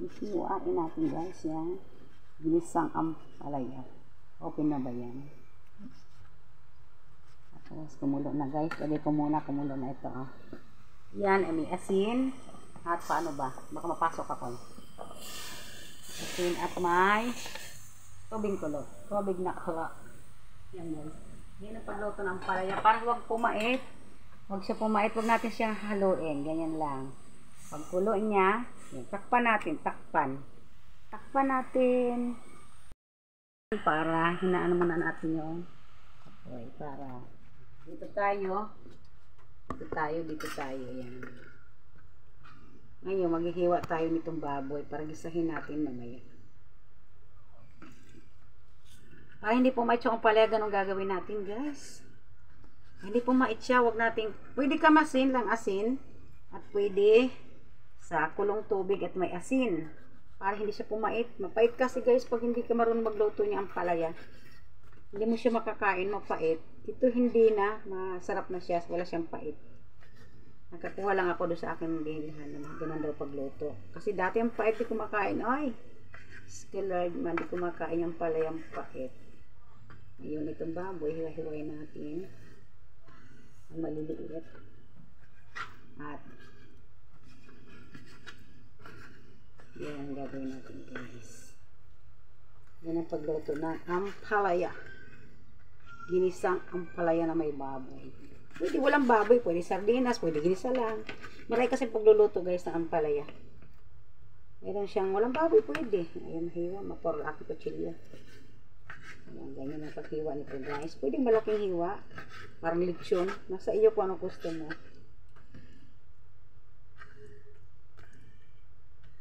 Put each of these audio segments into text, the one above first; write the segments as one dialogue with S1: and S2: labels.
S1: Isiwain natin guys yan. Ginisang ampalaya. Open na ba yan? Tapos kumulo na guys. Lagay ko muna, kumulo na ito. Oh. Yan ay may asin. At paano ba? Baka mapasok ako. Asin at may tubig kulo. Tubig na kulo. Yan guys. Yan ang pagluto ng ampalaya. Para huwag pumait. Huwag siya pumait. Huwag natin siyang haluin. Ganyan lang. Pagkulo niya, yan, takpan natin. Takpan. Takpan natin. Para hinaan muna natin yung okay, para dito tayo. Dito tayo. Yan. Ngayon, maghihiwa tayo nitong baboy para gisahin natin mamaya. Para hindi pumait siya kung pala ganun gagawin natin, guys. Hindi pumait siya, wag natin, pwede kamasin lang asin at pwede sa kulong tubig at may asin. Para hindi siya pumait. Mapait kasi guys pag hindi ka marunong magluto niya ang palaya. Hindi mo siya makakain, mapait. Ito hindi na, masarap na siya, wala siyang pait. Nakakuha lang ako doon sa akin bilihan na ganun daw pagluto. Kasi dati ang pait di kumakain. Ay, skilled man di kumakain yung palayang pait. Ngayon itong baboy, hiwa-hiwain natin. Ang maliliit. At yan ang gagawin natin guys. Yan ang pagluto ng ampalaya. Ginisang ampalaya na may baboy. Pwede walang baboy, pwede sardinas, pwede ginisa lang. Maray kasi pagluluto guys ng ampalaya. Meron siyang walang baboy, pwede. Ayan, hiwa, maporlaki kutsilyo. Ayan, ganyan ang paghiwa nito guys. Pwede malaking hiwa. Parang lechon. Nasa iyo kung anong gusto mo.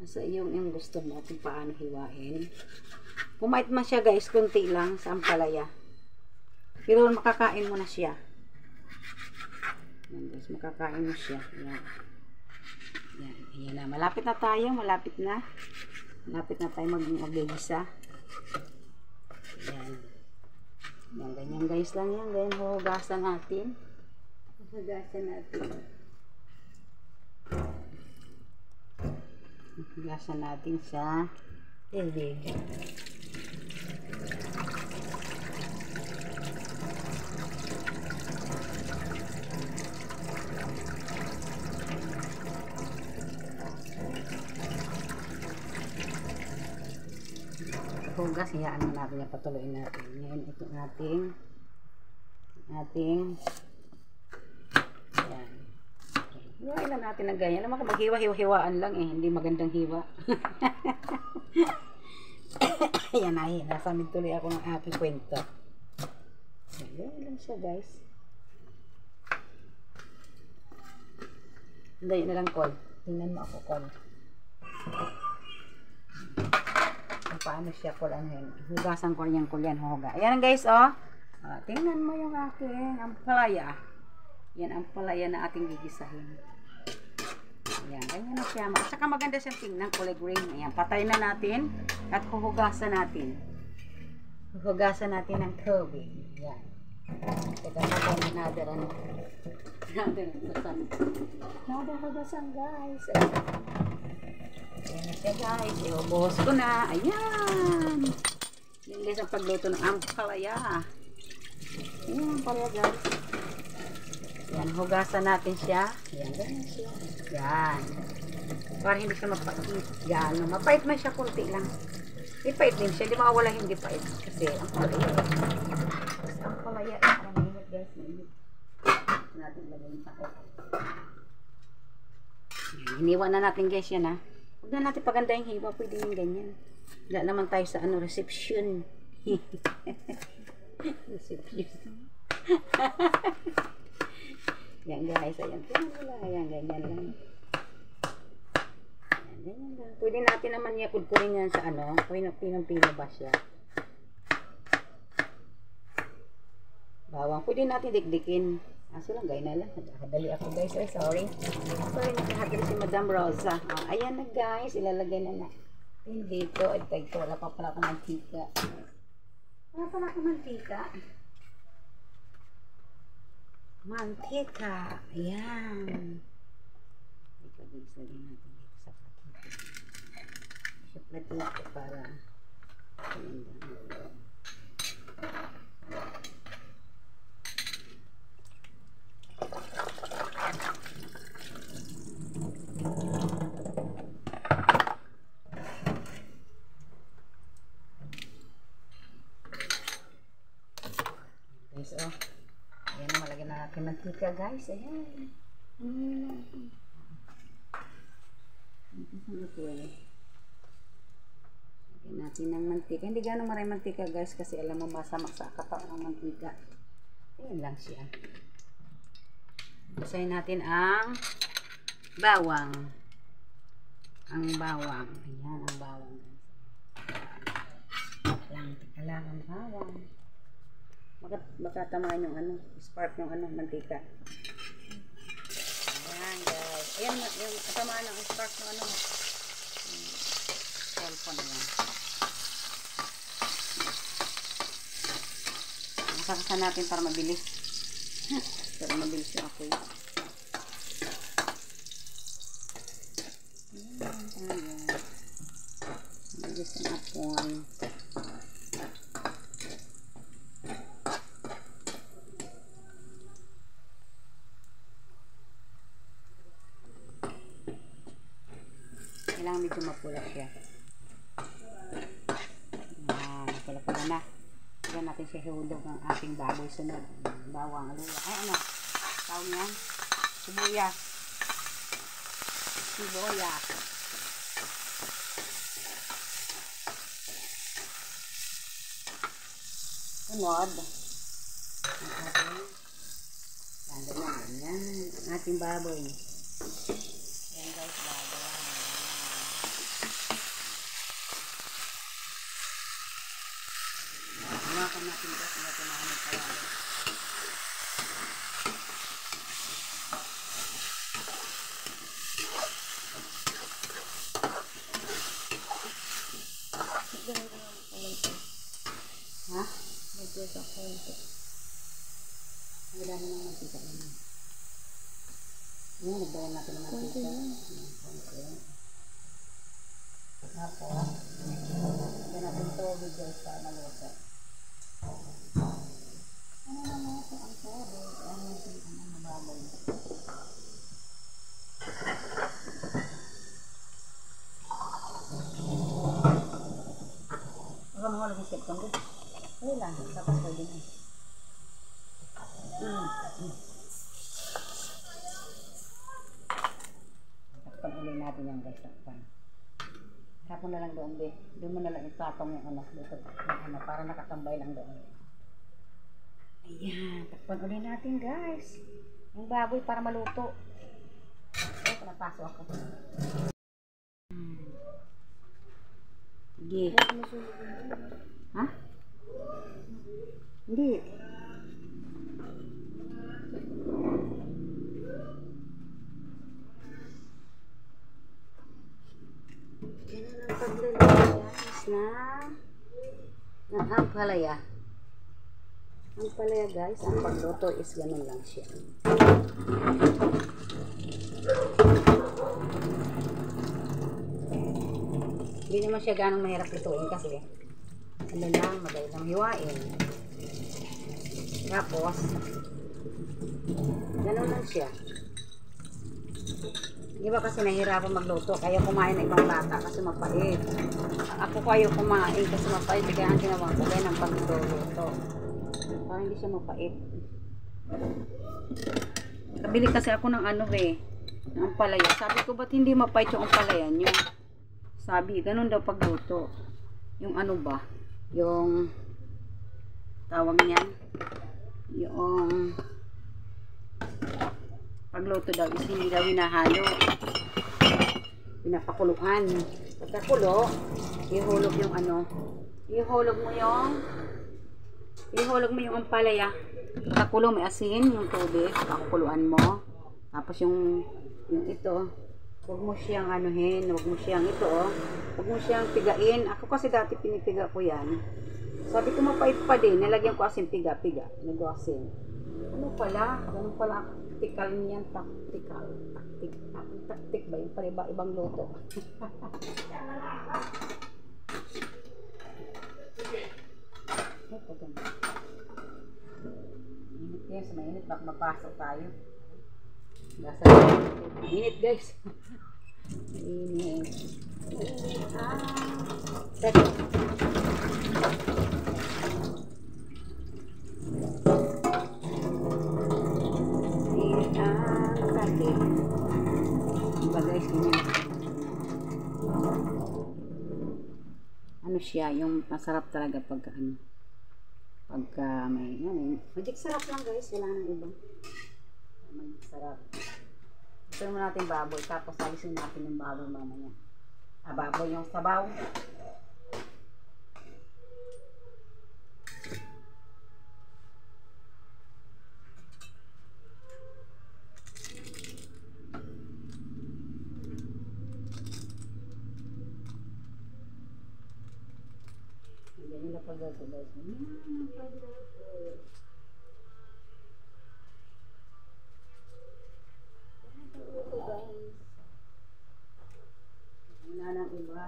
S1: Nasa iyo yung gusto mo kung paano hiwain. Pumait man siya guys, kunti lang sa ampalaya. Pero makakain mo na siya. Yan guys, makakain mo siya. Yan. Yan, ayan na. Malapit na tayo, malapit na. Malapit na tayo mag-gisa. Yan. Yan, ganyan guys lang yan. Ganyan, hugasan natin. Hugasan natin. Hugasan natin sa tubig. Hugas, hiyaan na natin, patuloyin natin. Ngayon, ito ating yan. Hiwain lang natin ng ganyan. Naman kung maghiwa-hiwaan lang eh, hindi magandang hiwa. Yan na, nasamid tuloy ako ng aking kwento. Yan lang siya guys. Hindayin na lang call. Tingnan mo ako call. Paano siya ko lang yun. Hugasan ko rin yung kulyan. Huga. Ayan guys, oh. Tingnan mo yung aking ampalaya. Yan ang palaya na ating gigisahin. Ayan. Ganyan na siya. At saka maganda siyang tingnan. Kulay green. Ayan. Patay na natin. At huhugasan natin. Huhugasan natin ng tubig. Ayan. Teka natin another ano. Another hugasan. Another hugasan guys. Ayan na siya guys. Iubuhos ko na. Ayan. Yan guys ang pagluto ng ampalaya. Ayan ampalaya guys. Ayan. Hugasan natin siya. Ayan. Ganyan siya. Ayan. Para hindi siya mapait. Ayan. Mapait man siya kunti lang. Ipait din siya. Hindi makawala hindi pait. Kasi ampalaya. Kasi ampalaya. Parang mainit guys. Mainit. Natin lagay yung takot. Hiniwa na natin guys yan ha. Huwag na natin paganda yung hiwa, pwede yung ganyan. Wala naman tayo sa ano, reception. Reception. Yan guys, ayan. Tingnan mo lang, ayan, ganyan lang. Ayan, ganyan lang. Pwede natin naman yakudkurin yan sa ano, pinong-pino ba siya. Bawang, pwede natin dikdikin. Aso lang, gaya na lang. Nakadali ako guys. Ay, sorry. Sorry, nakahadali si Madam Rosa. Ayan na guys. Ilalagay na natin dito. At ito, wala pa pala akong mantika. Wala pala akong mantika. Mantika. Ayan. Ito, guys. Lagyan natin dito sa pakitin. mantika para guys, oh. Ayan, malagyan na natin mantika, guys. Ayan. Ito eh. Lagyan natin ng mantika. Hindi gano'ng maraming mantika, guys, kasi alam mo masama sa katawan ng mantika. Ayan lang siya. Basahin natin ang bawang. Ang bawang. Ayan, ang bawang. Tika lang ang bawang. Baka tamaan yung ano, spark yung ano, mantika. Ayan, guys. Ayan, yung tamaan ng spark yung ano, cellphone na yan. Masakasan natin para mabilis. Para mabilis yung apoy. Ayan, ayan. Mabilis yung apoy. Kailangan medyo mapula siya. Mapula-pula na. Kaya natin siya hulog ng ating baboy sunod. Bawang, aluya. Ay, ano? Tawag yan? Sibuyas. Sibuyas. Sunod. Ang ating lalo na ganyan. Ang ating baboy. Yan guys, baboy. Hawakan natin ito kung ito na kami kawali. Ha? Medyo sa konti. Wala na naman mantika naman. Ayan, nagbayan natin ng mantika. Konti. Tapos, yan natin tubig guys para maluto. Ano naman ito ang tubig? Ano ang mababoy? Baka mga lagi step kang good. Ano lang, tapos pwede na. Takpan ulit natin yung guys, takpan. Tapon na lang doon, be. Doon mo na lang ipatong yung ano, dito, ano, para nakatambay lang doon. Ayan, takpan ulit natin guys. Yung baboy para maluto. Okay, pinapaso ako. Sige. Ha? Hindi. Yan ang paglalagay na ang palaya. Ang palaya guys, ang pagluto is ganun lang siya. Hindi naman siya ganong mahirap lutuin kasi ano lang, madali lang hiwain. Tapos ganun lang siya. Di ba kasi nahihirapan magluto, kaya kumain ng ibang bata kasi mapait. Ako kayo kumain kasi mapait, kaya ang ginawa ko kaya ng pagluto. Para hindi siya mapait. Nabili kasi ako ng ano ng ampalaya. Sabi ko, ba't hindi mapait yung ampalaya nyo? Sabi, ganun daw pagluto. Yung ano ba? Yung tawag niyan. Yung pagluto daw is hindi daw hinahalo. Pinapakuluan. Pagkakulo, ihulog yung ano. Ihulog mo yung ampalaya. Pagkakulo, may asin, yung tubig. Pakukuluan mo. Tapos yung ito, huwag mo siyang anuhin, huwag mo siyang ito, huwag mo siyang pigain. Ako kasi dati pinipiga ko yan. Sabi ko mapait pa din, nilagyan ko asin, piga-piga. Nag-asin. Ano pala? Ganun pala tactical niyan, tactical. Taktik ba? Yung pala ibang luto. Baka mapasok tayo. Basta init guys. Init. Teka. Init ang kape. Diba guys, ganyan. Ano siya, yung masarap talaga pagka ano. Pagka may, ano, magic sarap lang guys, wala nang iba. Magic sarap. Ito naman natin baboy, tapos alisin natin yung baboy mamaya. Baboy yung sabaw. Ganyan nila pagdato guys. Wala nang iba.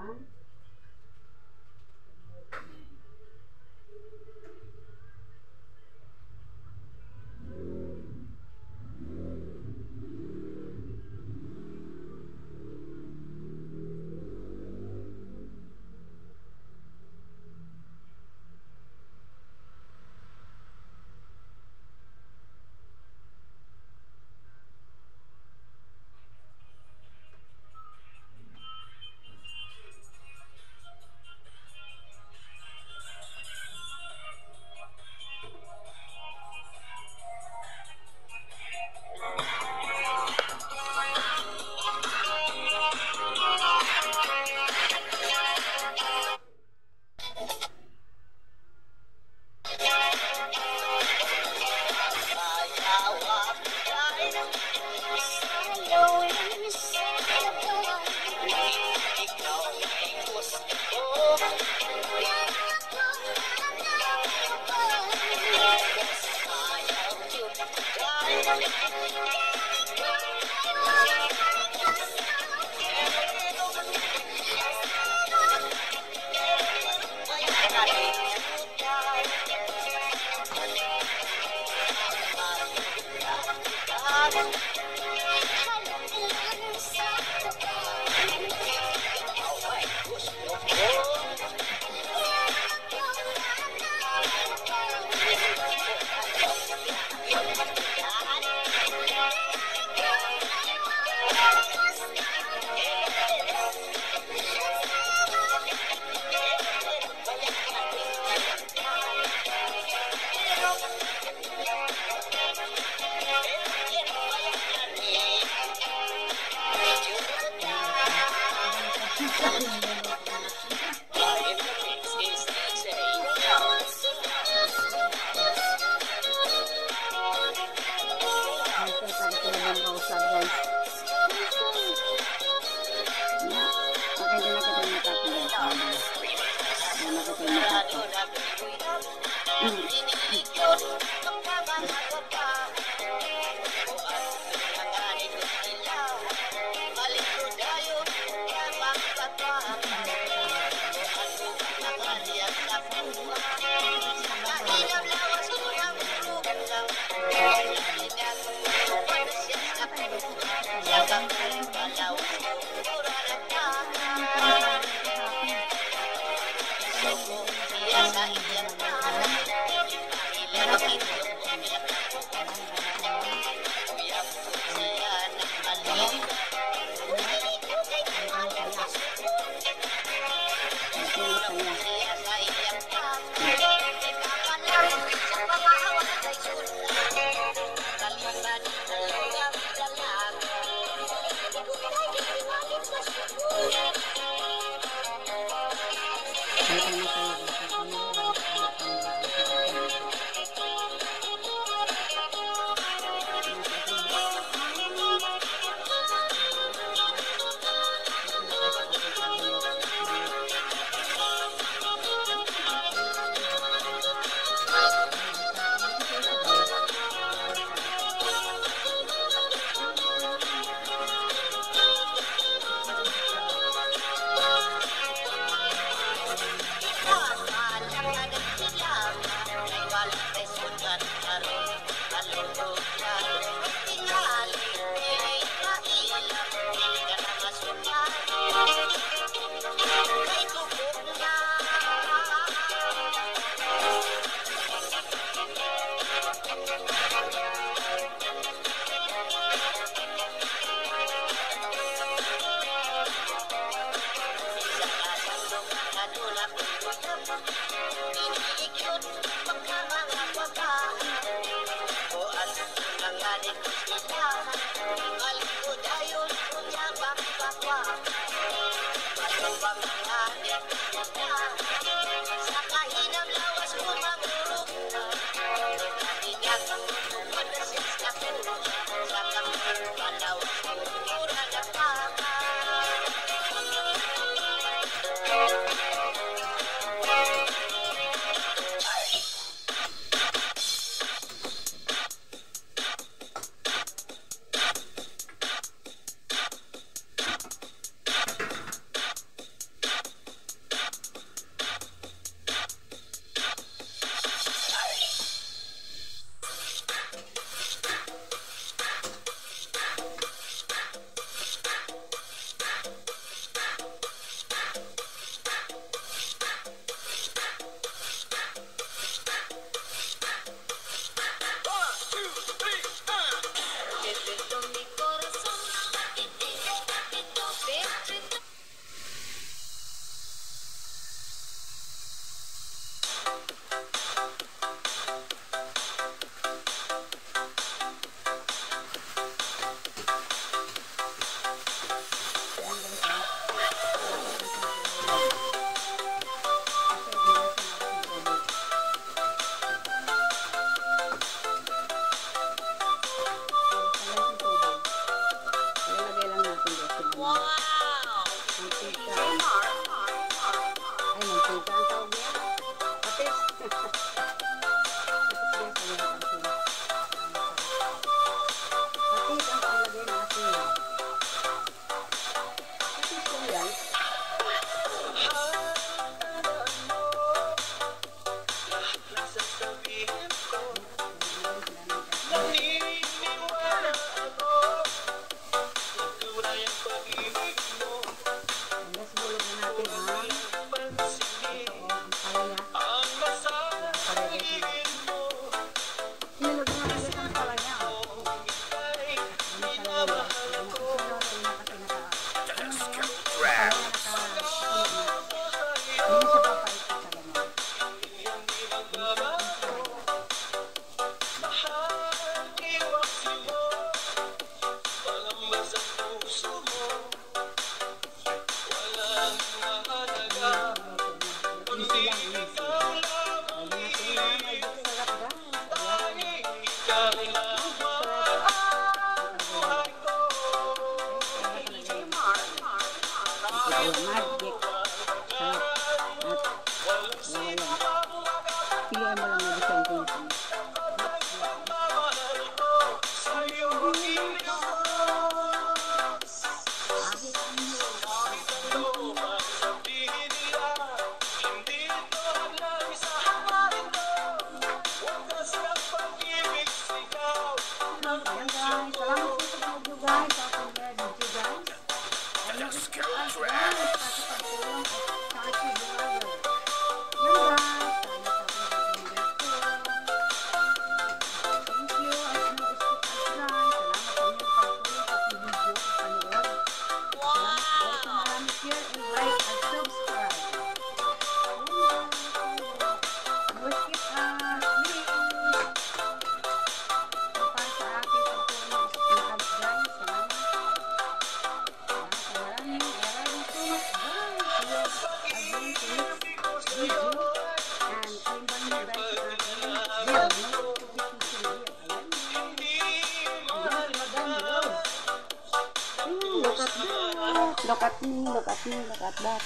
S1: Look at me, look at me, look at that.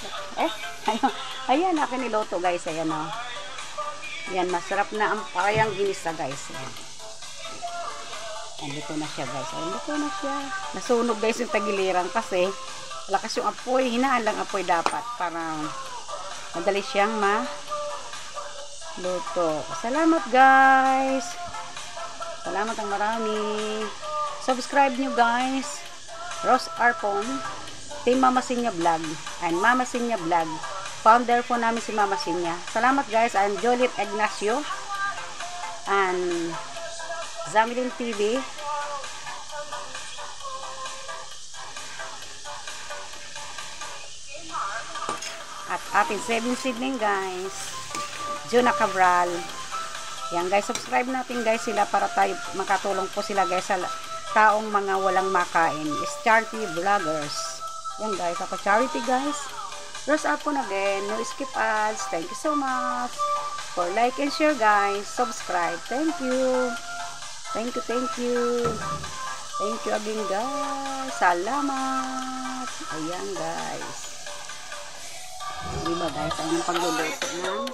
S1: Ayan, akin niloto guys, ayan o. Ayan, masarap na ang parang ginisa guys. Ayan. Andito na siya guys. Andito na siya. Nasunog guys yung tagiliran kasi lakas yung apoy. Hinaan lang apoy dapat para madali siyang luto. Salamat guys. Salamat ang marami. Subscribe nyo guys. Rose Arpon, Team Mama Sinya Vlog, and Mama Sinya Vlog. Founder po namin si Mama Sinya. Salamat guys. I'm Joliet Ignacio and Zamilin TV. At ating 7 Sydney guys. Juna Cabral. Yan guys, subscribe natin guys sila para tayo makatulong po sila guys sa taong mga walang makain. Is Charity Vloggers. Yan guys, ako Charity guys. Press up on again. No skip ads. Thank you so much for like and share, guys. Subscribe. Thank you. Thank you, thank you. Thank you again, guys. Salamat. Ayan, guys. Diba, guys? Ang pagluluto ng